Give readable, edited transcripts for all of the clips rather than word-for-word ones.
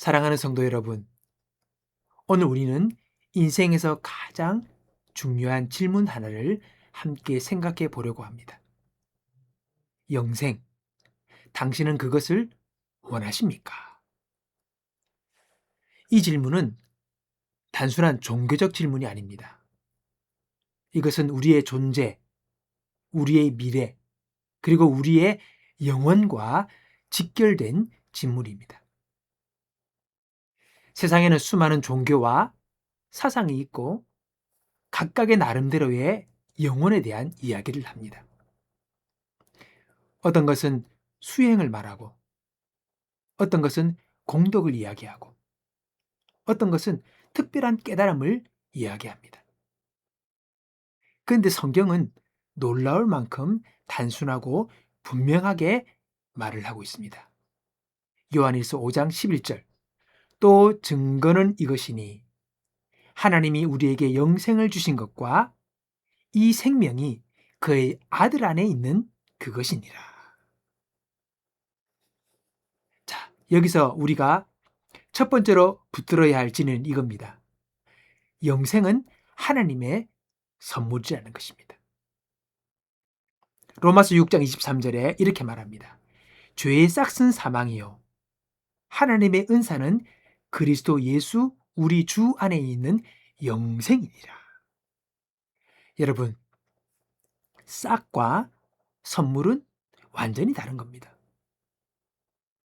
사랑하는 성도 여러분, 오늘 우리는 인생에서 가장 중요한 질문 하나를 함께 생각해 보려고 합니다. 영생, 당신은 그것을 원하십니까? 이 질문은 단순한 종교적 질문이 아닙니다. 이것은 우리의 존재, 우리의 미래, 그리고 우리의 영혼과 직결된 질문입니다. 세상에는 수많은 종교와 사상이 있고 각각의 나름대로의 영혼에 대한 이야기를 합니다. 어떤 것은 수행을 말하고, 어떤 것은 공덕을 이야기하고, 어떤 것은 특별한 깨달음을 이야기합니다. 그런데 성경은 놀라울 만큼 단순하고 분명하게 말을 하고 있습니다. 요한일서 5장 11절, 또 증거는 이것이니 하나님이 우리에게 영생을 주신 것과 이 생명이 그의 아들 안에 있는 그것이니라. 자, 여기서 우리가 첫 번째로 붙들어야 할 진은 이겁니다. 영생은 하나님의 선물이라는 것입니다. 로마서 6장 23절에 이렇게 말합니다. 죄의 싹은 사망이요 하나님의 은사는 그리스도 예수 우리 주 안에 있는 영생이니라. 여러분, 싹과 선물은 완전히 다른 겁니다.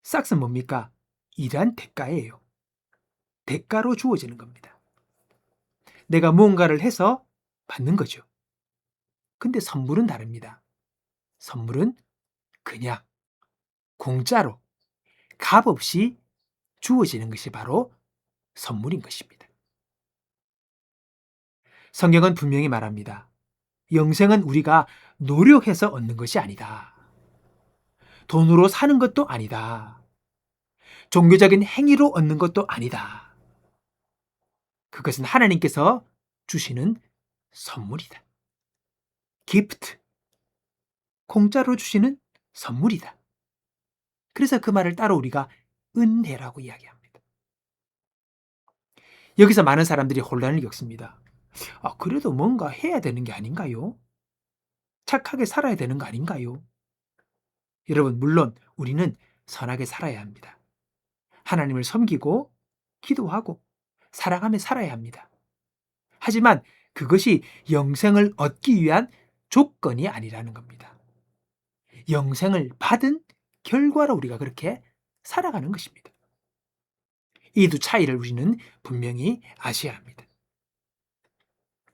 싹은 뭡니까? 일한 대가예요. 대가로 주어지는 겁니다. 내가 무언가를 해서 받는 거죠. 근데 선물은 다릅니다. 선물은 그냥 공짜로 값없이 주어지는 것이 바로 선물인 것입니다. 성경은 분명히 말합니다. 영생은 우리가 노력해서 얻는 것이 아니다. 돈으로 사는 것도 아니다. 종교적인 행위로 얻는 것도 아니다. 그것은 하나님께서 주시는 선물이다. 기프트. 공짜로 주시는 선물이다. 그래서 그 말을 따로 우리가 은혜라고 이야기합니다. 여기서 많은 사람들이 혼란을 겪습니다. 그래도 뭔가 해야 되는 게 아닌가요? 착하게 살아야 되는 거 아닌가요? 여러분, 물론 우리는 선하게 살아야 합니다. 하나님을 섬기고 기도하고 사랑하며 살아야 합니다. 하지만 그것이 영생을 얻기 위한 조건이 아니라는 겁니다. 영생을 받은 결과로 우리가 그렇게 살아가는 것입니다. 이 두 차이를 우리는 분명히 아셔야 합니다.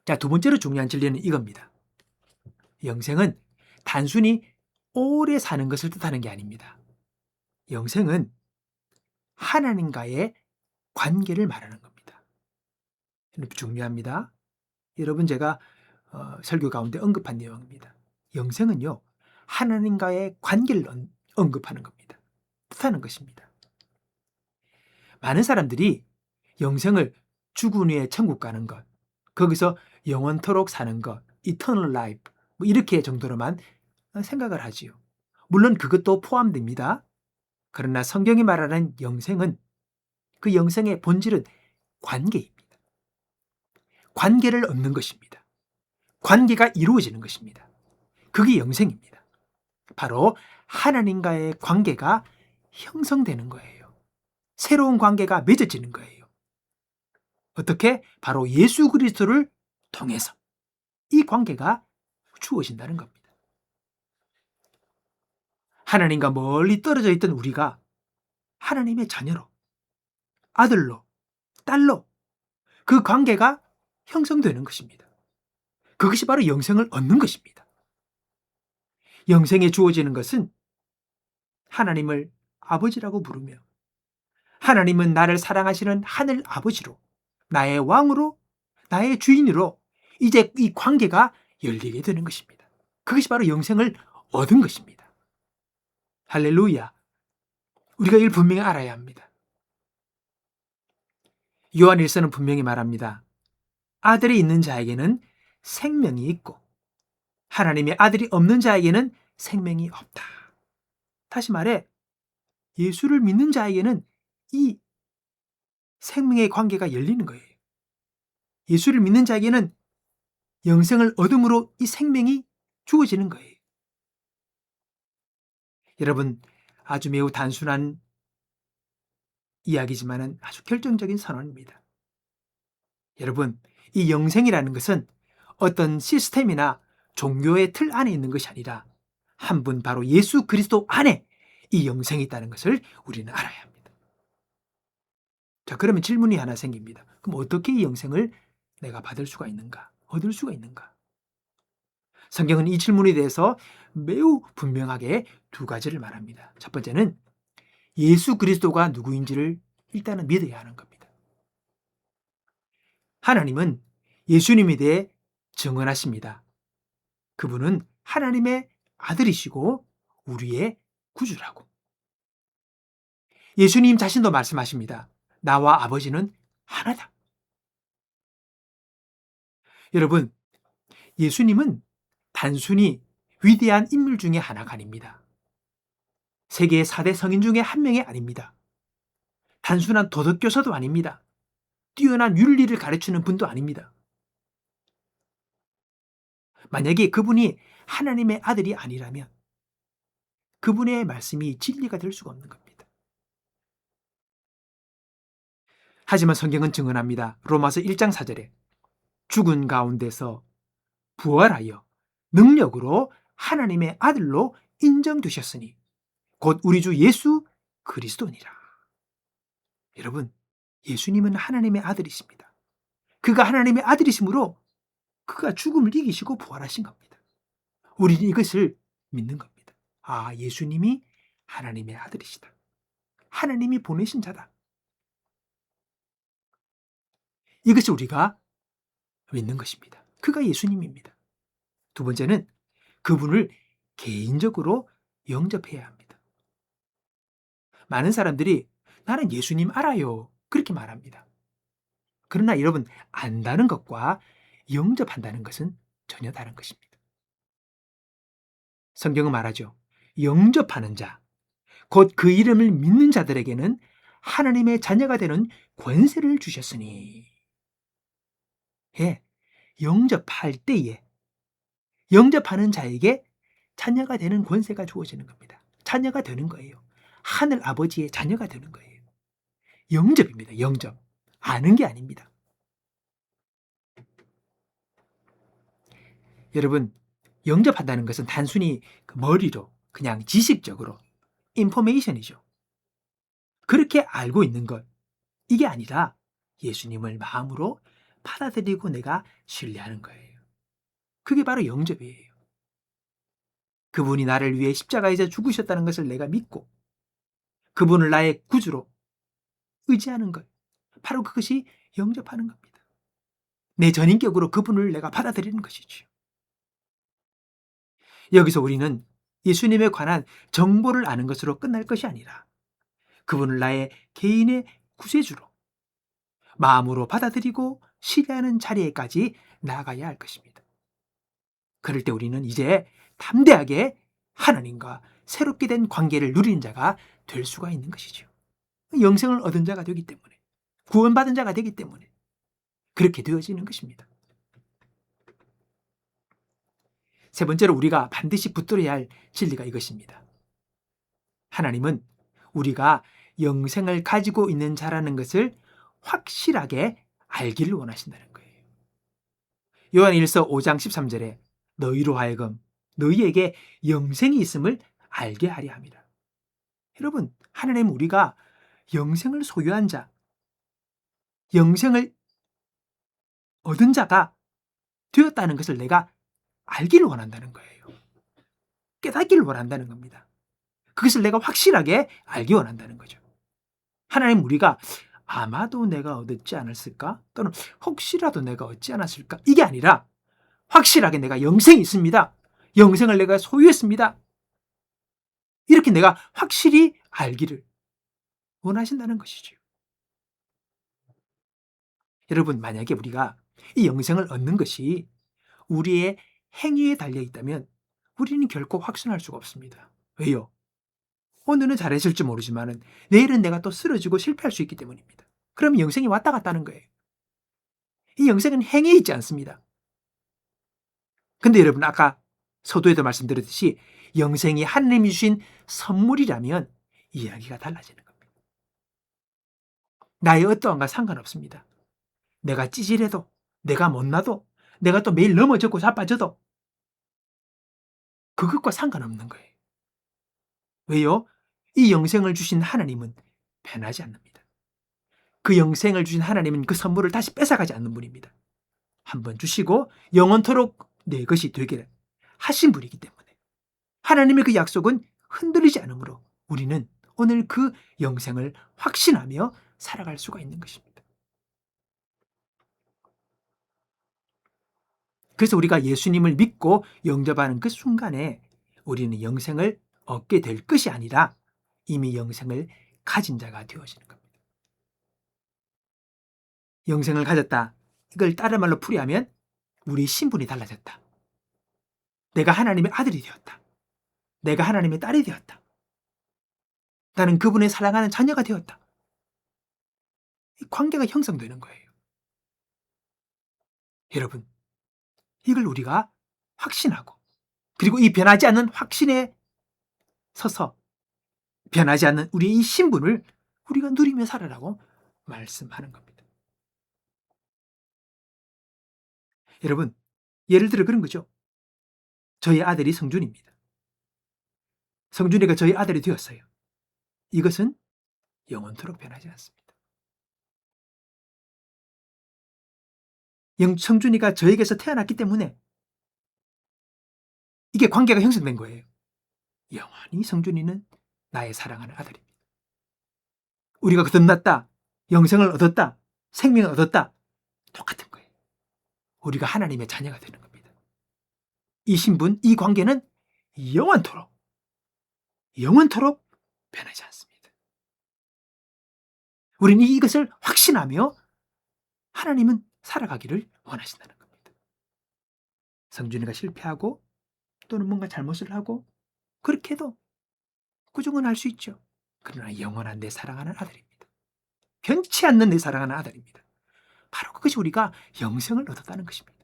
자, 두 번째로 중요한 진리는 이겁니다. 영생은 단순히 오래 사는 것을 뜻하는 게 아닙니다. 영생은 하나님과의 관계를 말하는 겁니다. 중요합니다. 여러분, 제가 설교 가운데 언급한 내용입니다. 영생은요, 하나님과의 관계를 언급하는 겁니다. 뜻하는 것입니다. 많은 사람들이 영생을 죽은 후에 천국 가는 것, 거기서 영원토록 사는 것, eternal life, 이렇게 정도로만 생각을 하지요. 물론 그것도 포함됩니다. 그러나 성경이 말하는 영생은 그 영생의 본질은 관계입니다. 관계를 얻는 것입니다. 관계가 이루어지는 것입니다. 그게 영생입니다. 바로 하나님과의 관계가 형성되는 거예요. 새로운 관계가 맺어지는 거예요. 어떻게? 바로 예수 그리스도를 통해서 이 관계가 주어진다는 겁니다. 하나님과 멀리 떨어져 있던 우리가 하나님의 자녀로, 아들로, 딸로 그 관계가 형성되는 것입니다. 그것이 바로 영생을 얻는 것입니다. 영생에 주어지는 것은 하나님을 아버지라고 부르며 하나님은 나를 사랑하시는 하늘 아버지로, 나의 왕으로, 나의 주인으로 이제 이 관계가 열리게 되는 것입니다. 그것이 바로 영생을 얻은 것입니다. 할렐루야. 우리가 이걸 분명히 알아야 합니다. 요한일서는 분명히 말합니다. 아들이 있는 자에게는 생명이 있고 하나님의 아들이 없는 자에게는 생명이 없다. 다시 말해 예수를 믿는 자에게는 이 생명의 관계가 열리는 거예요. 예수를 믿는 자에게는 영생을 얻음으로 이 생명이 주어지는 거예요. 여러분, 아주 매우 단순한 이야기지만 아주 결정적인 선언입니다. 여러분, 이 영생이라는 것은 어떤 시스템이나 종교의 틀 안에 있는 것이 아니라 한 분 바로 예수 그리스도 안에 이 영생이 있다는 것을 우리는 알아야 합니다. 자, 그러면 질문이 하나 생깁니다. 그럼 어떻게 이 영생을 내가 받을 수가 있는가? 얻을 수가 있는가? 성경은 이 질문에 대해서 매우 분명하게 두 가지를 말합니다. 첫 번째는 예수 그리스도가 누구인지를 일단은 믿어야 하는 겁니다. 하나님은 예수님에 대해 증언하십니다. 그분은 하나님의 아들이시고 우리의 구주라고. 예수님 자신도 말씀하십니다. 나와 아버지는 하나다. 여러분, 예수님은 단순히 위대한 인물 중에 하나가 아닙니다. 세계의 4대 성인 중에 한 명이 아닙니다. 단순한 도덕교사도 아닙니다. 뛰어난 윤리를 가르치는 분도 아닙니다. 만약에 그분이 하나님의 아들이 아니라면 그분의 말씀이 진리가 될 수가 없는 겁니다. 하지만 성경은 증언합니다. 로마서 1장 4절에 죽은 가운데서 부활하여 능력으로 하나님의 아들로 인정되셨으니 곧 우리 주 예수 그리스도니라. 여러분, 예수님은 하나님의 아들이십니다. 그가 하나님의 아들이시므로 그가 죽음을 이기시고 부활하신 겁니다. 우리는 이것을 믿는 겁니다. 아, 예수님이 하나님의 아들이시다. 하나님이 보내신 자다. 이것이 우리가 믿는 것입니다. 그가 예수님입니다. 두 번째는 그분을 개인적으로 영접해야 합니다. 많은 사람들이 나는 예수님 알아요. 그렇게 말합니다. 그러나 여러분, 안다는 것과 영접한다는 것은 전혀 다른 것입니다. 성경은 말하죠. 영접하는 자, 곧 그 이름을 믿는 자들에게는 하나님의 자녀가 되는 권세를 주셨으니. 예, 영접할 때에 영접하는 자에게 자녀가 되는 권세가 주어지는 겁니다. 자녀가 되는 거예요. 하늘 아버지의 자녀가 되는 거예요. 영접입니다. 영접. 아는 게 아닙니다. 여러분, 영접한다는 것은 단순히 머리로 그냥 지식적으로 인포메이션이죠. 그렇게 알고 있는 것, 이게 아니라 예수님을 마음으로 받아들이고 내가 신뢰하는 거예요. 그게 바로 영접이에요. 그분이 나를 위해 십자가에서 죽으셨다는 것을 내가 믿고 그분을 나의 구주로 의지하는 것, 바로 그것이 영접하는 겁니다. 내 전인격으로 그분을 내가 받아들이는 것이죠. 여기서 우리는 예수님에 관한 정보를 아는 것으로 끝날 것이 아니라 그분을 나의 개인의 구세주로 마음으로 받아들이고 신뢰하는 자리에까지 나아가야 할 것입니다. 그럴 때 우리는 이제 담대하게 하나님과 새롭게 된 관계를 누리는 자가 될 수가 있는 것이죠. 영생을 얻은 자가 되기 때문에, 구원받은 자가 되기 때문에 그렇게 되어지는 것입니다. 세 번째로 우리가 반드시 붙들어야 할 진리가 이것입니다. 하나님은 우리가 영생을 가지고 있는 자라는 것을 확실하게 알기를 원하신다는 거예요. 요한 1서 5장 13절에 너희로 하여금 너희에게 영생이 있음을 알게 하려 합니다. 여러분, 하나님은 우리가 영생을 소유한 자, 영생을 얻은 자가 되었다는 것을 내가 알기를 원한다는 거예요. 깨닫기를 원한다는 겁니다. 그것을 내가 확실하게 알기 원한다는 거죠. 하나님, 우리가 아마도 내가 얻지 않았을까? 또는 혹시라도 내가 얻지 않았을까? 이게 아니라 확실하게 내가 영생이 있습니다. 영생을 내가 소유했습니다. 이렇게 내가 확실히 알기를 원하신다는 것이죠. 여러분, 만약에 우리가 이 영생을 얻는 것이 우리의 행위에 달려 있다면 우리는 결코 확신할 수가 없습니다. 왜요? 오늘은 잘했을지 모르지만 내일은 내가 또 쓰러지고 실패할 수 있기 때문입니다. 그럼 영생이 왔다 갔다는 거예요. 이 영생은 행위에 있지 않습니다. 근데 여러분 아까 서두에도 말씀드렸듯이 영생이 하나님이 주신 선물이라면 이야기가 달라지는 겁니다. 나의 어떠한가 상관없습니다. 내가 찌질해도, 내가 못나도, 내가 또 매일 넘어졌고 자빠져도 그것과 상관없는 거예요. 왜요? 이 영생을 주신 하나님은 변하지 않습니다. 그 영생을 주신 하나님은 그 선물을 다시 뺏어가지 않는 분입니다. 한번 주시고 영원토록 내 것이 되게 하신 분이기 때문에 하나님의 그 약속은 흔들리지 않으므로 우리는 오늘 그 영생을 확신하며 살아갈 수가 있는 것입니다. 그래서 우리가 예수님을 믿고 영접하는 그 순간에 우리는 영생을 얻게 될 것이 아니라 이미 영생을 가진 자가 되어지는 겁니다. 영생을 가졌다. 이걸 다른 말로 풀이하면 우리 신분이 달라졌다. 내가 하나님의 아들이 되었다. 내가 하나님의 딸이 되었다. 나는 그분의 사랑하는 자녀가 되었다. 이 관계가 형성되는 거예요. 여러분, 이걸 우리가 확신하고 그리고 이 변하지 않는 확신에 서서 변하지 않는 우리의 이 신분을 우리가 누리며 살아라고 말씀하는 겁니다. 여러분, 예를 들어 그런 거죠. 저희 아들이 성준입니다. 성준이가 저희 아들이 되었어요. 이것은 영원토록 변하지 않습니다. 성준이가 저에게서 태어났기 때문에 이게 관계가 형성된 거예요. 영원히 성준이는 나의 사랑하는 아들입니다. 우리가 거듭났다, 영생을 얻었다, 생명을 얻었다, 똑같은 거예요. 우리가 하나님의 자녀가 되는 겁니다. 이 신분, 이 관계는 영원토록 변하지 않습니다. 우리는 이것을 확신하며 하나님은 살아가기를 원하신다는 겁니다. 성준이가 실패하고 또는 뭔가 잘못을 하고 그렇게 해도 꾸중은 할 수 있죠. 그러나 영원한 내 사랑하는 아들입니다. 변치 않는 내 사랑하는 아들입니다. 바로 그것이 우리가 영생을 얻었다는 것입니다.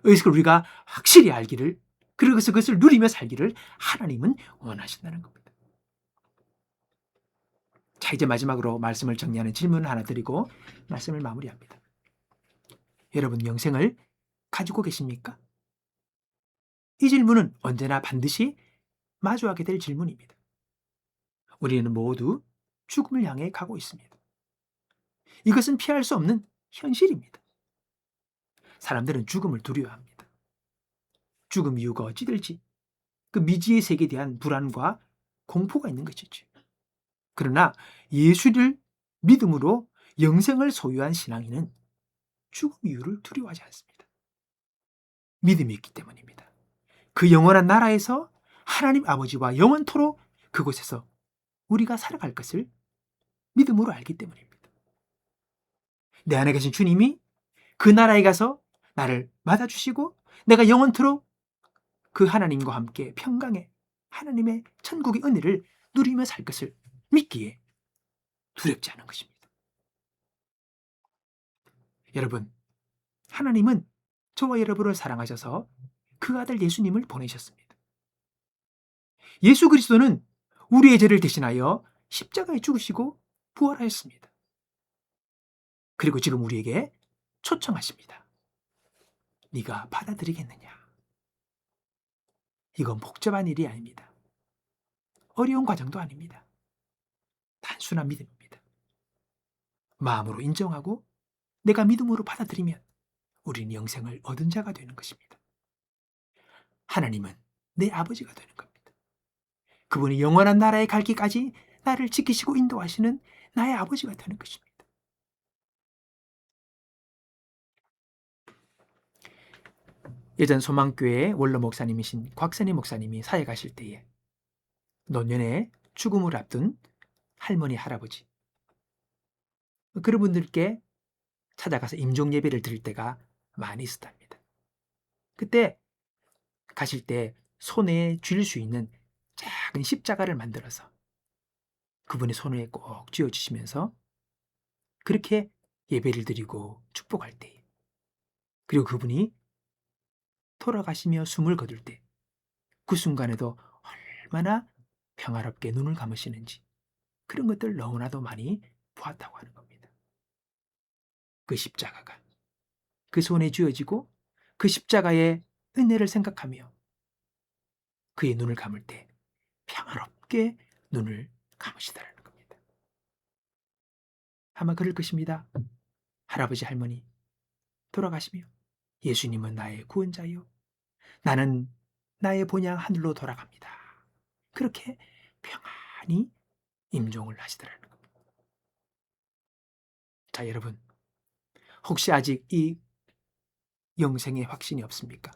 그래서 우리가 확실히 알기를, 그래서 그것을 누리며 살기를 하나님은 원하신다는 겁니다. 자, 이제 마지막으로 말씀을 정리하는 질문을 하나 드리고 말씀을 마무리합니다. 여러분, 영생을 가지고 계십니까? 이 질문은 언제나 반드시 마주하게 될 질문입니다. 우리는 모두 죽음을 향해 가고 있습니다. 이것은 피할 수 없는 현실입니다. 사람들은 죽음을 두려워합니다. 죽음 이유가 어찌 될지 그 미지의 세계에 대한 불안과 공포가 있는 것이죠. 그러나 예수를 믿음으로 영생을 소유한 신앙인은 죽음 이유를 두려워하지 않습니다. 믿음이 있기 때문입니다. 그 영원한 나라에서 하나님 아버지와 영원토록 그곳에서 우리가 살아갈 것을 믿음으로 알기 때문입니다. 내 안에 계신 주님이 그 나라에 가서 나를 맞아주시고 내가 영원토록 그 하나님과 함께 평강의 하나님의 천국의 은혜를 누리며 살 것을 믿기에 두렵지 않은 것입니다. 여러분, 하나님은 저와 여러분을 사랑하셔서 그 아들 예수님을 보내셨습니다. 예수 그리스도는 우리의 죄를 대신하여 십자가에 죽으시고 부활하였습니다. 그리고 지금 우리에게 초청하십니다. 네가 받아들이겠느냐? 이건 복잡한 일이 아닙니다. 어려운 과정도 아닙니다. 단순한 믿음입니다. 마음으로 인정하고 내가 믿음으로 받아들이면 우리는 영생을 얻은 자가 되는 것입니다. 하나님은 내 아버지가 되는 겁니다. 그분이 영원한 나라에 갈 길까지 나를 지키시고 인도하시는 나의 아버지가 되는 것입니다. 예전 소망교회 원로 목사님이신 곽선희 목사님이 사회 가실 때에 노년에 죽음을 앞둔 할머니, 할아버지 그런 분들께 찾아가서 임종 예배를 드릴 때가 많이 있었답니다. 그때 가실 때 손에 쥘 수 있는 작은 십자가를 만들어서 그분의 손에 꼭 쥐어주시면서 그렇게 예배를 드리고 축복할 때, 그리고 그분이 돌아가시며 숨을 거둘 때, 그 순간에도 얼마나 평화롭게 눈을 감으시는지, 그런 것들 너무나도 많이 보았다고 하는 겁니다. 그 십자가가 그 손에 쥐어지고 그 십자가의 은혜를 생각하며 그의 눈을 감을 때 평화롭게 눈을 감으시더라는 겁니다. 아마 그럴 것입니다. 할아버지 할머니 돌아가시며 예수님은 나의 구원자요, 나는 나의 본향 하늘로 돌아갑니다. 그렇게 평안히 임종을 하시더라는 겁니다. 자, 여러분, 혹시 아직 이 영생의 확신이 없습니까?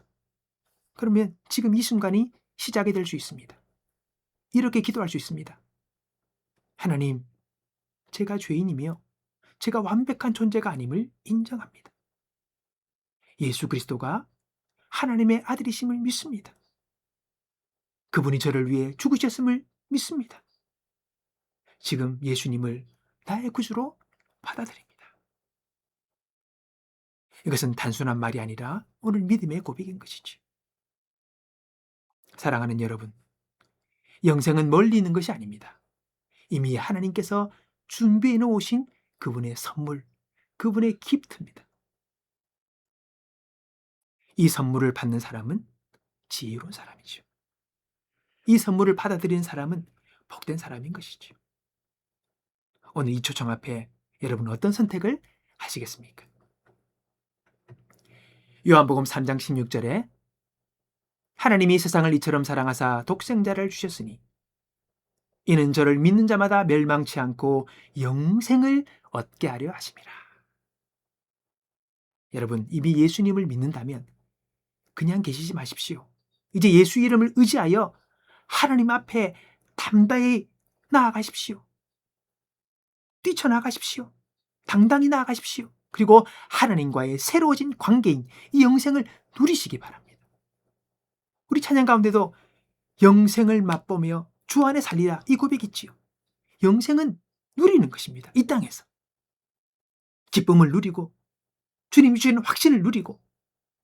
그러면 지금 이 순간이 시작이 될 수 있습니다. 이렇게 기도할 수 있습니다. 하나님, 제가 죄인이며 제가 완벽한 존재가 아님을 인정합니다. 예수 그리스도가 하나님의 아들이심을 믿습니다. 그분이 저를 위해 죽으셨음을 믿습니다. 지금 예수님을 나의 구주로 받아들입니다. 이것은 단순한 말이 아니라 오늘 믿음의 고백인 것이죠. 사랑하는 여러분, 영생은 멀리 있는 것이 아닙니다. 이미 하나님께서 준비해 놓으신 그분의 선물, 그분의 기프트입니다. 이 선물을 받는 사람은 지혜로운 사람이죠. 이 선물을 받아들이는 사람은 복된 사람인 것이죠. 오늘 이 초청 앞에 여러분 어떤 선택을 하시겠습니까? 요한복음 3장 16절에 하나님이 세상을 이처럼 사랑하사 독생자를 주셨으니 이는 저를 믿는 자마다 멸망치 않고 영생을 얻게 하려 하심이라. 여러분, 이미 예수님을 믿는다면 그냥 계시지 마십시오. 이제 예수 이름을 의지하여 하나님 앞에 담대히 나아가십시오. 뛰쳐나가십시오. 당당히 나아가십시오. 그리고 하나님과의 새로워진 관계인 이 영생을 누리시기 바랍니다. 우리 찬양 가운데도 영생을 맛보며 주 안에 살리라, 이 고백이 있지요. 영생은 누리는 것입니다. 이 땅에서 기쁨을 누리고 주님이 주시는 확신을 누리고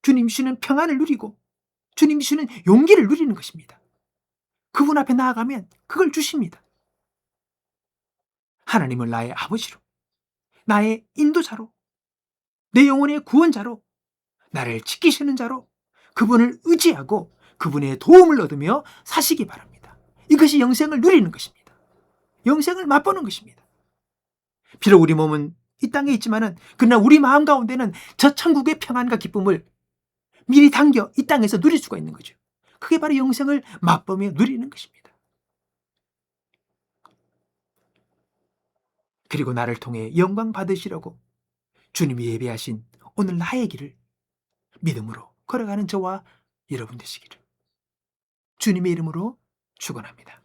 주님이 주시는 평안을 누리고 주님이 주시는 용기를 누리는 것입니다. 그분 앞에 나아가면 그걸 주십니다. 하나님을 나의 아버지로, 나의 인도자로, 내 영혼의 구원자로, 나를 지키시는 자로 그분을 의지하고 그분의 도움을 얻으며 사시기 바랍니다. 이것이 영생을 누리는 것입니다. 영생을 맛보는 것입니다. 비록 우리 몸은 이 땅에 있지만은 그러나 우리 마음 가운데는 저 천국의 평안과 기쁨을 미리 당겨 이 땅에서 누릴 수가 있는 거죠. 그게 바로 영생을 맛보며 누리는 것입니다. 그리고 나를 통해 영광 받으시려고 주님이 예배하신 오늘 나의 길을 믿음으로 걸어가는 저와 여러분 되시기를 주님의 이름으로 축원합니다.